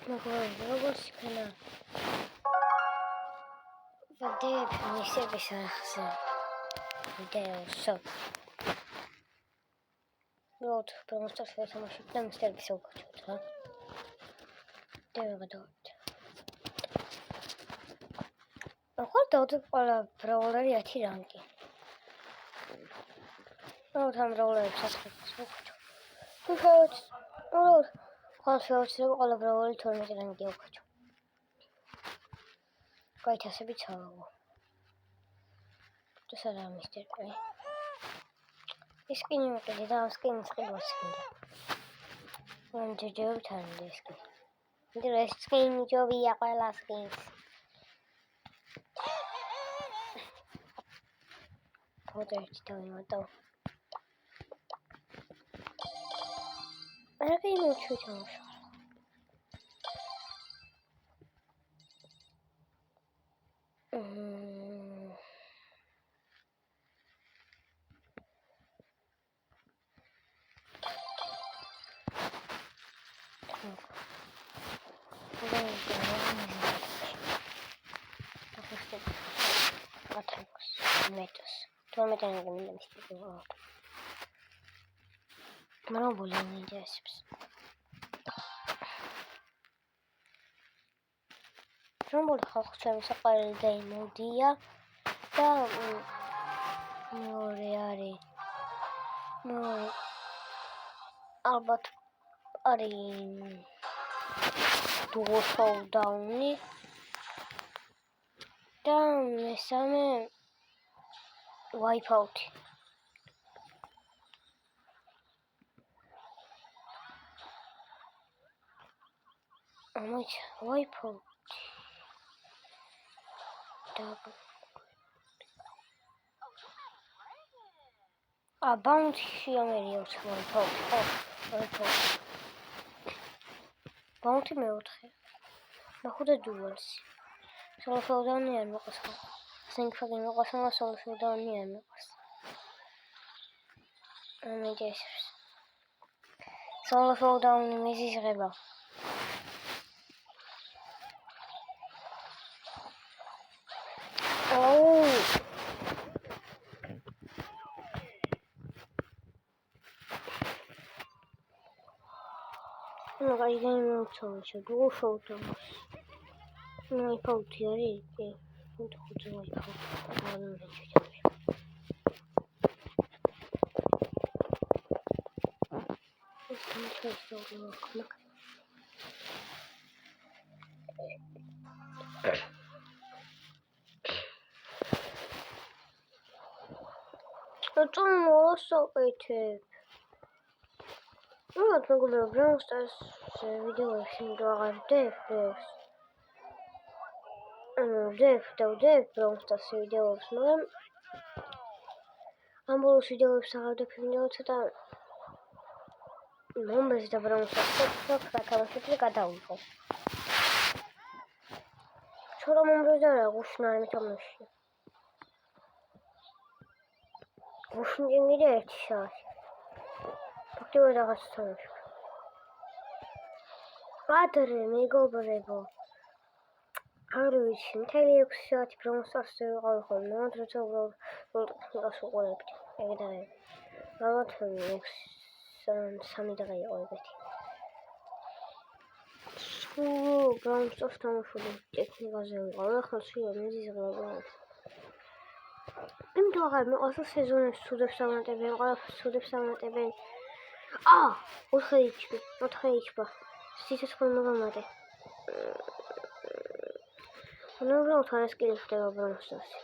როგორც იქნა ვიდეო მისების ახსნა ვიდეოსო როდ პრომოსტარს თამაშობ და მისტერს უკაჩვით რა დევადოთ ახლა დავდებ ყველა ბრაულერი 10 რანგი რა თან ბრაულერებს ასხებს უკაჩვით თუხოთ როდ ხალხი ყველა ბრაულერი 12 რანგი უკაჩვით გაითასები ცალო თუ სადა მისტერი ის კინი მოკიდე და სკინის ყიდვას ხინდა მან ჯეჯებთან დისკი ეს სკინი ჯობია ყველა სკინს ფოტოებს დავიმატო რა კინი ჩუთამშ რომბოლი ხალხს ჩემს საყვარელი დაიმოდია და მეორე არის ალბათ არის duo showdown-ი და მესამე wipeout-ი ამოიცა wipeout bounty ამერია wipeout bounty მეოთხე ნახოთ duels solo showdown-ი არ მოყავს სინქროგენ მოყავს solo showdown-ი არ მოყავს ამეჯეს solo showdown-ი მიზიღება I don't know how to do photos. No, I put here. What we're going to do is video Padre, მეგობრებო. არ ვიცი, მთელი 6 საათი პრომოსტარს ვიყავი ხოლმე, როცა უბრალოდ უყურებდი. ეგ და ეგ. ალბათ 3 დღე იყო ეგეთი. სულ პრომოსტარს თამაშობდი ტექნიკაზე ვიყავ, ახლა შეიძლება მიზიღება. იმიტომ აღარ მეყავს სეზონებს სუდებს ამატებენ, ყველაფერს სუდებს ამატებენ. 4 HP. სიცოცხლე მოგამატე. უბრალოდ არ ესკილი ხდება პრომოსტარში.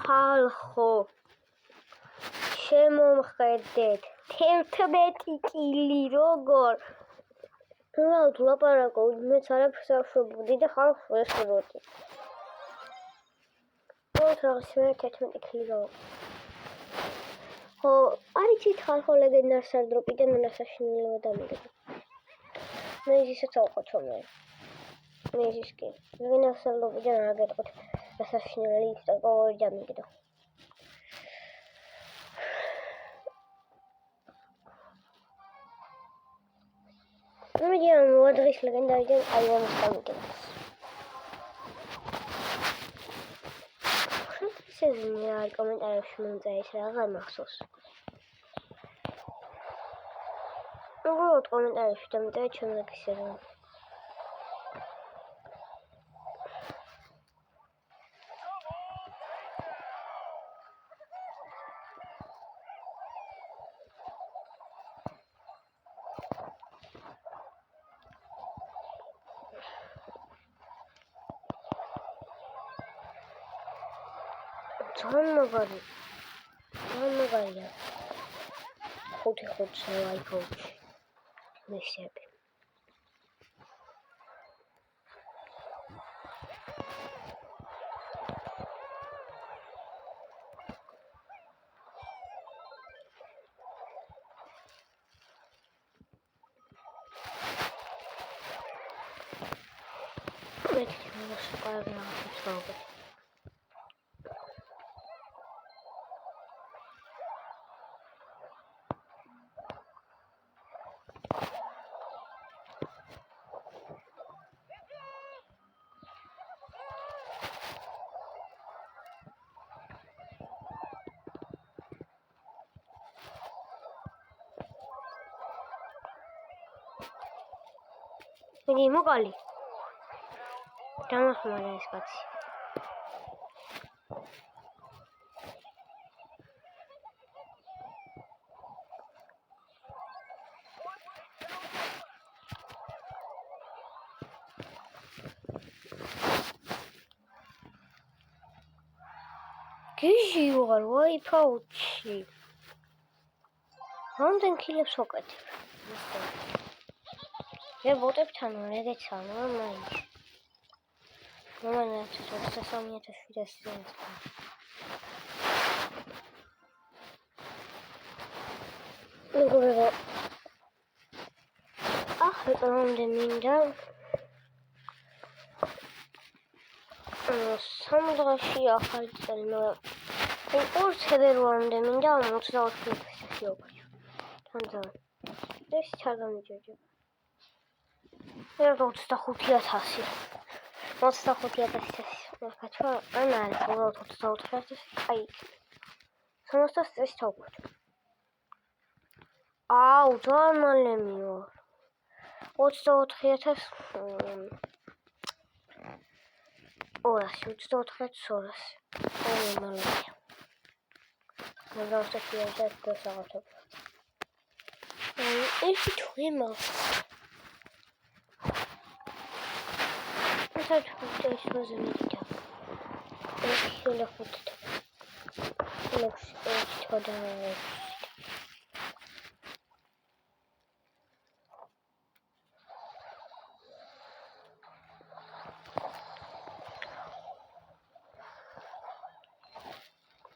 ხალხო შემომხედეთ 11 კილი როგორ უბრალოდ ლაპარაკო მეც არაფერს არ ვშვებოდი და ხალხს ვესწროდი ოღონდ რაღაც მე 11 კილი ხო, არიცით ხალხო ლეგენდარ სარდროპიდან ნასაშნელება დამიგდა. მე ისაც ავყოთ რომ მე ის კი. ლეგენდარ სარდროპიდან არ გეტყვით ნასაშნელი ისტორიული დამიგდა. მე დიახ, მოადღის ლეგენდარიდან აიონის დამიგდა. ისე არ კომენტარებში მომწერეთ რა მახსოვს. უბრალოდ კომენტარებში დამწერეთ ჩემს ისე. ძალიან მაგარია. ხუთი iPhone-ში. მესიები. მე თვითონ შევყავდი. მიდი მოკალი. დამახმარა ეს კაცი. გიჟი ვარ iPhone-ში. რამდენ კილებს ვაკეთებ? მე ბოტებთან ეგეცა მაინც. მომანაც 23700 მეგობრებო, ახლა მინდა 3 დღეში ახალი წელი ორ თებერვალამდე მინდა 24,000 ვაკეთო. თან ეს ჩაგამიჯერა. მე 25,000. 25,000 ვაკეთო. ან არის 24,000. აი. 300 წელს თავკოთ. აუ, ძალიან მალე მივარ. 24,000 24,200. აი მალე. მე დავსახიებ და საღამო. ეს თუმა. ეს თუმა ზემედა. ეს შეიძლება ხუთი. ეს თოდა.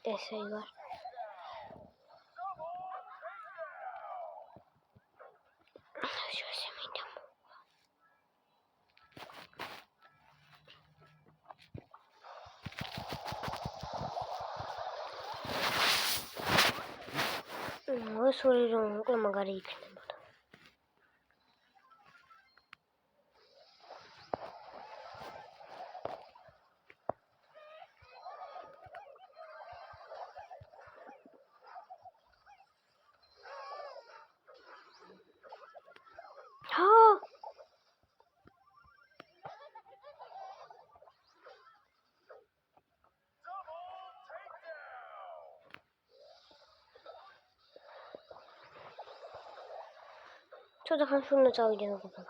ესე იყო. Sorry, don't go magari. Co to chyba na cały dzień kupię.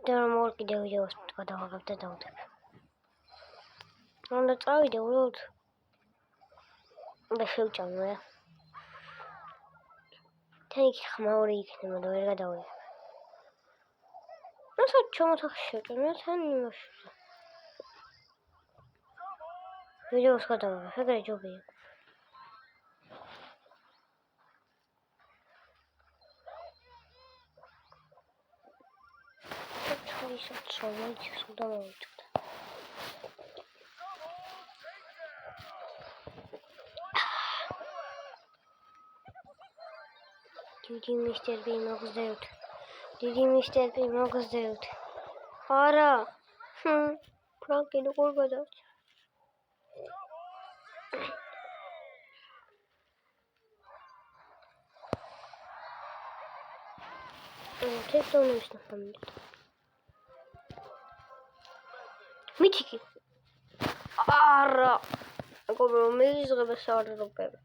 Teraz morki działają składowa wtedy autek. On na cały dzień lód. Bez uciągnę. Ten jakiś chmaurik nie ma dobrego dołu. No co, czemu tak się? No ten nie ma się. ვიდეოს გადავიღებ, ეგრე ჯობია. ჩოვის სულ დამოვიწყდა. დიდი მისტერ ბი მოგზდევთ. დიდი მისტერ ბი მოგზდევთ. არა. ფრანკი როგორ გადავჭა? თექტონების ნახამით. მითიკი. არა. მეგობრებო, მეზღება საერთოდ.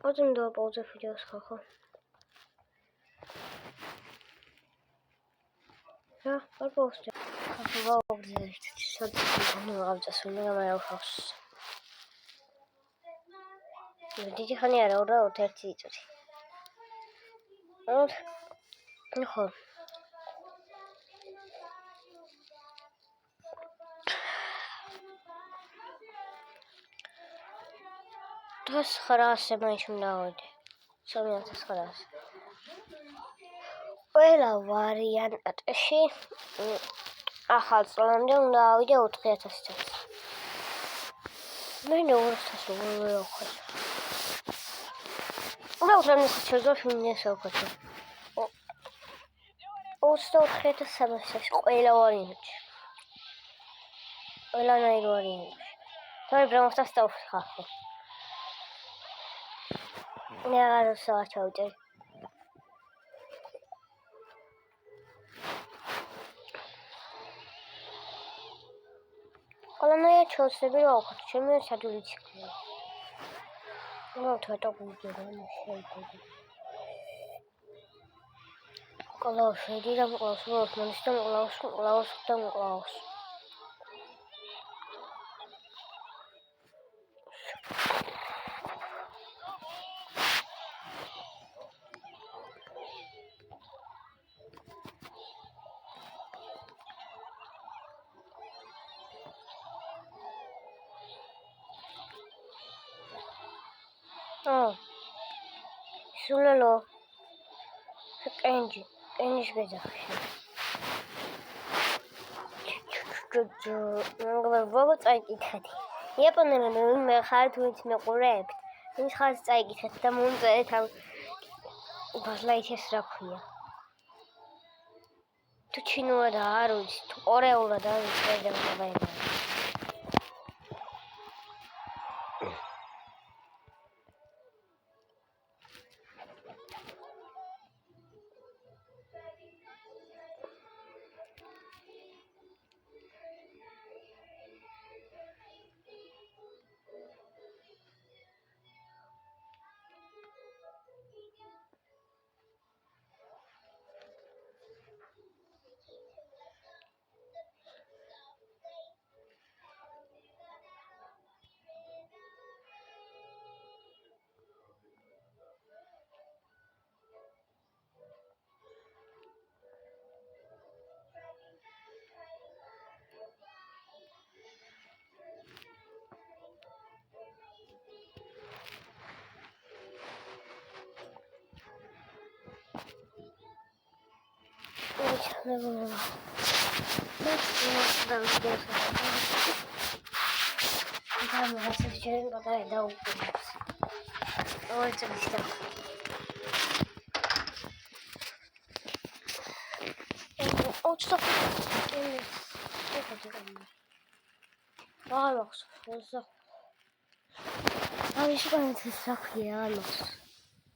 Potem do pauzy video skoku. Ja, albo jeszcze. Próbował gdzieś Widzicie, Hania, roda, terci, coś. No, chodź. Tas خلاص ما يشمنا ودي سوينا tas خلاص ولا واريان أتأشي أخذ صلنا ولا وجا وتقيت استس ما يدور استس ولا أخذ ولا وصلنا استشجوش من الناس وكذا وستو تقيت السمسس ولا وارينج ولا نايل وارينج طيب لما تستوفي خافي نهار الساعة عودي قلنا يا تشوز بيروح تشمي سادولي تشكي ما تهتم بيجي قلاش هدي لم قلاش روح من استم قلاش تم قلاش سولو انجي بيزا بابا წაიკითხეთ. იაპონელები მე ხართ ვინც მეყურებთ. ის ხართ წაიკითხეთ და მომწერეთ ამ ბაზლაითეს რა ქვია. თუ ჩინურად არ ვიცი, თუ კორეულად არ ვიცი და მოგაიმა.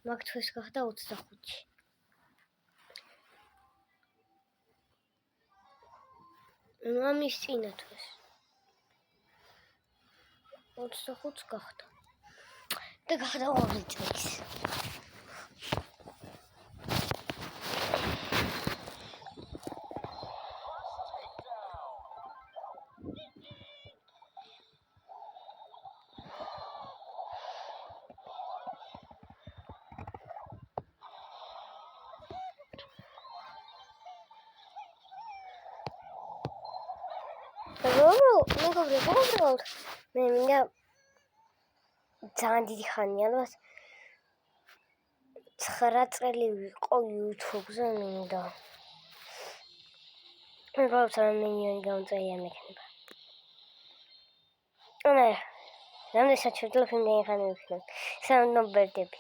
მაგ თვეს გახდა 25-ში. მამის წინა თვეს 25-ს გახდა და გახდა 2 წლის. მეგობრებო, მე მინდა ძალიან დიდი ხანია, ალბათ 9 წელი ვიყო YouTube-ზე მინდა. მეგობრებო, მინიონი გამწერია მექნება. რამდენი საჩვენებლად იმდენი ხანი ვიქნებ. სანამ ბერდები.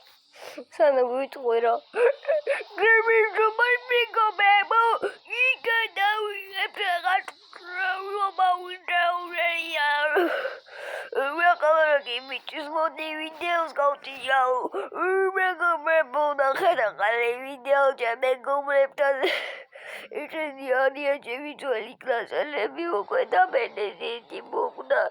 სანამ ვიტყვი რა. მეგობრებო, იქა დავიღებ რაღაც მომავიდეურია. მეგობრებო, მიჩის მოდი ვიდეოს გავწიაო. მეგობრებო, ნახე ვიდეო მეგობრებთან. ისინი არიან ჩემი ძველი კლასელები უკვე და მენეჯერი მოკდა.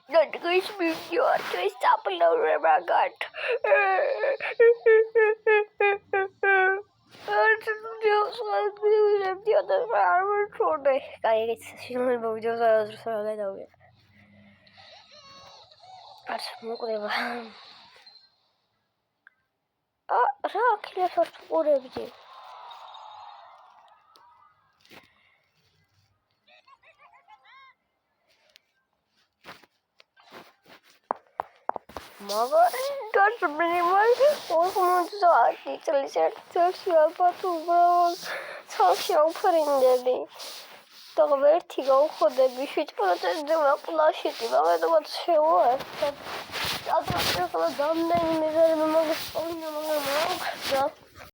Dadguis video twist upload rebagat. Mother does minimal almost social friendly. The vertigo for the bishop protest the flash it, but what's she was. Other people done the